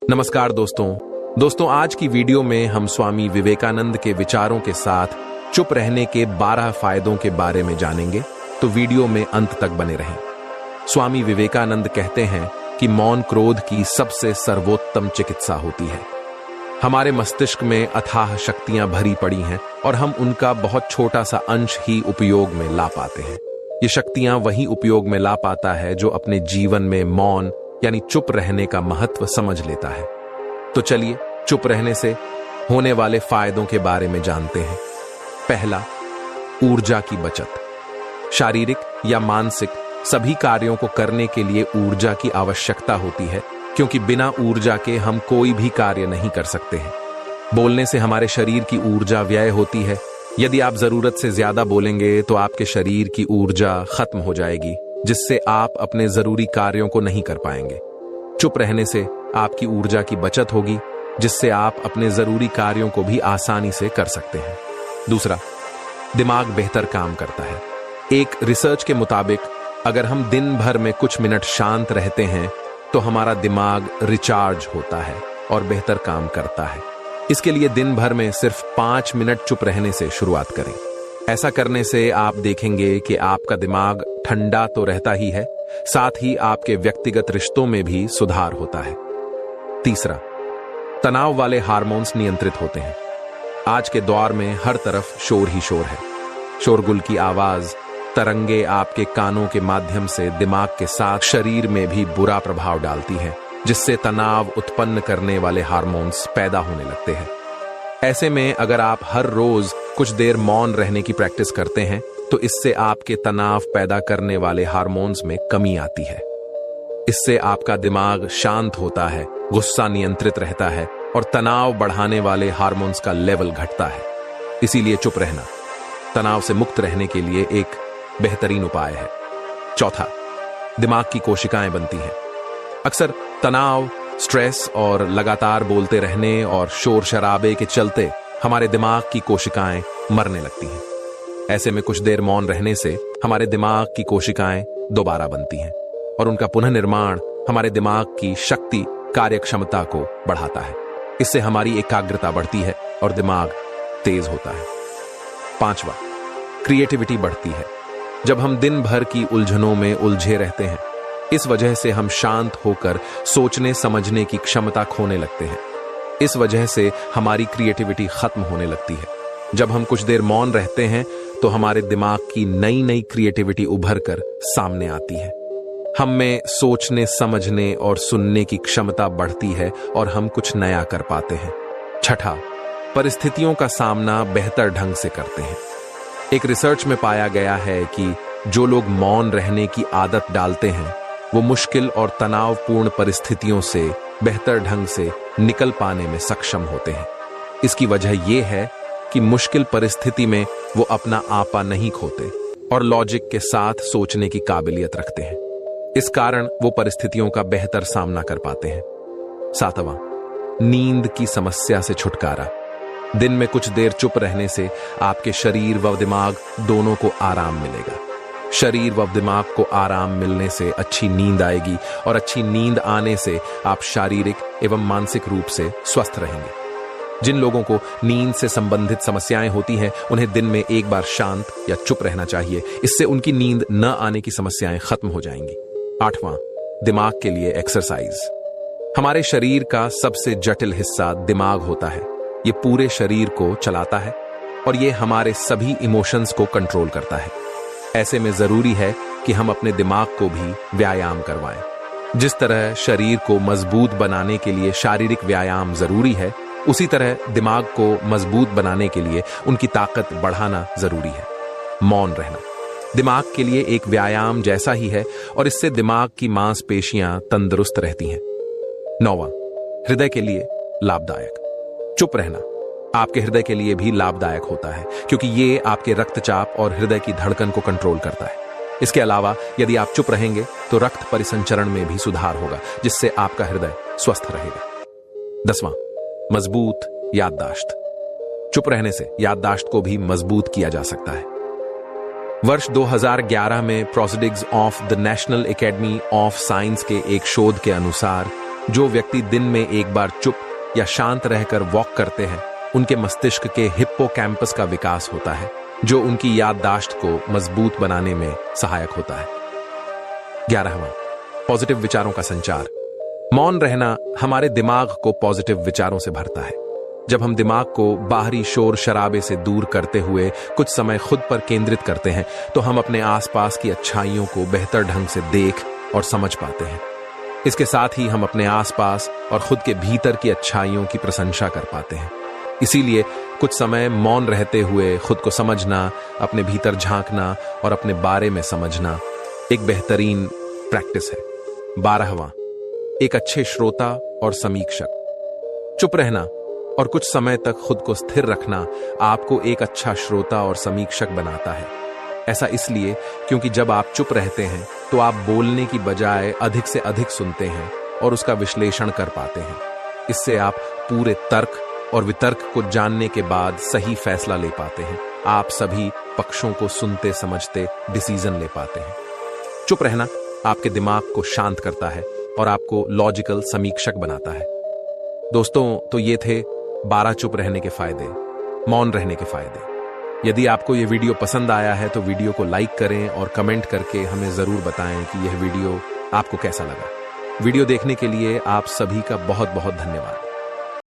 नमस्कार दोस्तों आज की वीडियो में हम स्वामी विवेकानंद के विचारों के साथ चुप रहने के 12 फायदों के बारे में जानेंगे, तो वीडियो में अंत तक बने रहें। स्वामी विवेकानंद कहते हैं कि मौन क्रोध की सबसे सर्वोत्तम चिकित्सा होती है। हमारे मस्तिष्क में अथाह शक्तियां भरी पड़ी हैं और हम उनका बहुत छोटा सा अंश ही उपयोग में ला पाते हैं। ये शक्तियां वही उपयोग में ला पाता है जो अपने जीवन में मौन यानी चुप रहने का महत्व समझ लेता है। तो चलिए चुप रहने से होने वाले फायदों के बारे में जानते हैं। पहला, ऊर्जा की बचत। शारीरिक या मानसिक सभी कार्यों को करने के लिए ऊर्जा की आवश्यकता होती है, क्योंकि बिना ऊर्जा के हम कोई भी कार्य नहीं कर सकते हैं। बोलने से हमारे शरीर की ऊर्जा व्यय होती है। यदि आप जरूरत से ज्यादा बोलेंगे तो आपके शरीर की ऊर्जा खत्म हो जाएगी, जिससे आप अपने जरूरी कार्यों को नहीं कर पाएंगे। चुप रहने से आपकी ऊर्जा की बचत होगी, जिससे आप अपने जरूरी कार्यों को भी आसानी से कर सकते हैं। दूसरा, दिमाग बेहतर काम करता है। एक रिसर्च के मुताबिक अगर हम दिन भर में कुछ मिनट शांत रहते हैं तो हमारा दिमाग रिचार्ज होता है और बेहतर काम करता है। इसके लिए दिन भर में सिर्फ 5 मिनट चुप रहने से शुरुआत करें। ऐसा करने से आप देखेंगे कि आपका दिमाग ठंडा तो रहता ही है, साथ ही आपके व्यक्तिगत रिश्तों में भी सुधार होता है। तीसरा, तनाव वाले हार्मोन्स नियंत्रित होते हैं। आज के दौर में हर तरफ शोर ही शोर है। शोरगुल की आवाज, तरंगे आपके कानों के माध्यम से दिमाग के साथ शरीर में भी बुरा प्रभाव डालती हैं, जिससे तनाव उत्पन्न करने वाले हार्मोन्स पैदा होने लगते हैं। ऐसे में अगर आप हर रोज कुछ देर मौन रहने की प्रैक्टिस करते हैं तो इससे आपके तनाव पैदा करने वाले हार्मोन्स में कमी आती है। इससे आपका दिमाग शांत होता है, गुस्सा नियंत्रित रहता है और तनाव बढ़ाने वाले हार्मोन्स का लेवल घटता है। इसीलिए चुप रहना तनाव से मुक्त रहने के लिए एक बेहतरीन उपाय है। चौथा, दिमाग की कोशिकाएं बनती हैं। अक्सर तनाव, स्ट्रेस और लगातार बोलते रहने और शोर शराबे के चलते हमारे दिमाग की कोशिकाएं मरने लगती हैं। ऐसे में कुछ देर मौन रहने से हमारे दिमाग की कोशिकाएं दोबारा बनती हैं और उनका पुनर्निर्माण हमारे दिमाग की शक्ति, कार्यक्षमता को बढ़ाता है। इससे हमारी एकाग्रता बढ़ती है और दिमाग तेज होता है। पांचवा, क्रिएटिविटी बढ़ती है। जब हम दिन भर की उलझनों में उलझे रहते हैं, इस वजह से हम शांत होकर सोचने समझने की क्षमता खोने लगते हैं। इस वजह से हमारी क्रिएटिविटी खत्म होने लगती है। जब हम कुछ देर मौन रहते हैं तो हमारे दिमाग की नई नई क्रिएटिविटी उभर कर सामने आती है। हम में सोचने समझने और सुनने की क्षमता बढ़ती है और हम कुछ नया कर पाते हैं। छठा, परिस्थितियों का सामना बेहतर ढंग से करते हैं। एक रिसर्च में पाया गया है कि जो लोग मौन रहने की आदत डालते हैं वो मुश्किल और तनावपूर्ण परिस्थितियों से बेहतर ढंग से निकल पाने में सक्षम होते हैं। इसकी वजह यह है कि मुश्किल परिस्थिति में वो अपना आपा नहीं खोते और लॉजिक के साथ सोचने की काबिलियत रखते हैं। इस कारण वो परिस्थितियों का बेहतर सामना कर पाते हैं। सातवां, नींद की समस्या से छुटकारा। दिन में कुछ देर चुप रहने से आपके शरीर व दिमाग दोनों को आराम मिलेगा। शरीर व दिमाग को आराम मिलने से अच्छी नींद आएगी और अच्छी नींद आने से आप शारीरिक एवं मानसिक रूप से स्वस्थ रहेंगे। जिन लोगों को नींद से संबंधित समस्याएं होती हैं, उन्हें दिन में एक बार शांत या चुप रहना चाहिए। इससे उनकी नींद न आने की समस्याएं खत्म हो जाएंगी। आठवां, दिमाग के लिए एक्सरसाइज। हमारे शरीर का सबसे जटिल हिस्सा दिमाग होता है। ये पूरे शरीर को चलाता है और ये हमारे सभी इमोशंस को कंट्रोल करता है। ऐसे में जरूरी है कि हम अपने दिमाग को भी व्यायाम करवाएं। जिस तरह शरीर को मजबूत बनाने के लिए शारीरिक व्यायाम जरूरी है, उसी तरह दिमाग को मजबूत बनाने के लिए उनकी ताकत बढ़ाना जरूरी है। मौन रहना दिमाग के लिए एक व्यायाम जैसा ही है और इससे दिमाग की मांसपेशियां तंदुरुस्त रहती हैं। नौवां, हृदय के लिए लाभदायक। चुप रहना आपके हृदय के लिए भी लाभदायक होता है, क्योंकि ये आपके रक्तचाप और हृदय की धड़कन को कंट्रोल करता है। इसके अलावा यदि आप चुप रहेंगे तो रक्त परिसंचरण में भी सुधार होगा, जिससे आपका हृदय स्वस्थ रहेगा। 10वां, मजबूत याददाश्त। चुप रहने से याददाश्त को भी मजबूत किया जा सकता है। वर्ष 2011 में proceedings of the national academy of science के एक शोध के अनुसार जो व्यक्ति दिन में एक बार चुप या शांत रहकर वॉक करते हैं, उनके मस्तिष्क के हिप्पोकैम्पस का विकास होता है, जो उनकी याददाश्त को मजबूत बनाने में सहायक होता है। 11वां, पॉजिटिव विचारों का संचार। मौन रहना हमारे दिमाग को पॉजिटिव विचारों से भरता है। जब हम दिमाग को बाहरी शोर शराबे से दूर करते हुए कुछ समय खुद पर केंद्रित करते हैं, तो हम अपने आसपास की अच्छाइयों को बेहतर ढंग से देख और समझ पाते हैं। इसके साथ ही हम अपने आसपास और खुद के भीतर की अच्छाइयों की प्रशंसा कर पाते हैं। इसीलिए कुछ समय मौन रहते हुए खुद को समझना, अपने भीतर झांकना और अपने बारे में समझना एक बेहतरीन प्रैक्टिस है। 12वां, एक अच्छे श्रोता और समीक्षक। चुप रहना और कुछ समय तक खुद को स्थिर रखना आपको एक अच्छा श्रोता और समीक्षक बनाता है। ऐसा इसलिए क्योंकि जब आप चुप रहते हैं तो आप बोलने की बजाय अधिक से अधिक सुनते हैं और उसका विश्लेषण कर पाते हैं। इससे आप पूरे तर्क और वितर्क को जानने के बाद सही फैसला ले पाते हैं। आप सभी पक्षों को सुनते समझते डिसीजन ले पाते हैं। चुप रहना आपके दिमाग को शांत करता है और आपको लॉजिकल समीक्षक बनाता है। दोस्तों, तो ये थे 12 चुप रहने के फायदे, मौन रहने के फायदे। यदि आपको ये वीडियो पसंद आया है तो वीडियो को लाइक करें और कमेंट करके हमें जरूर बताएं कि यह वीडियो आपको कैसा लगा। वीडियो देखने के लिए आप सभी का बहुत बहुत धन्यवाद।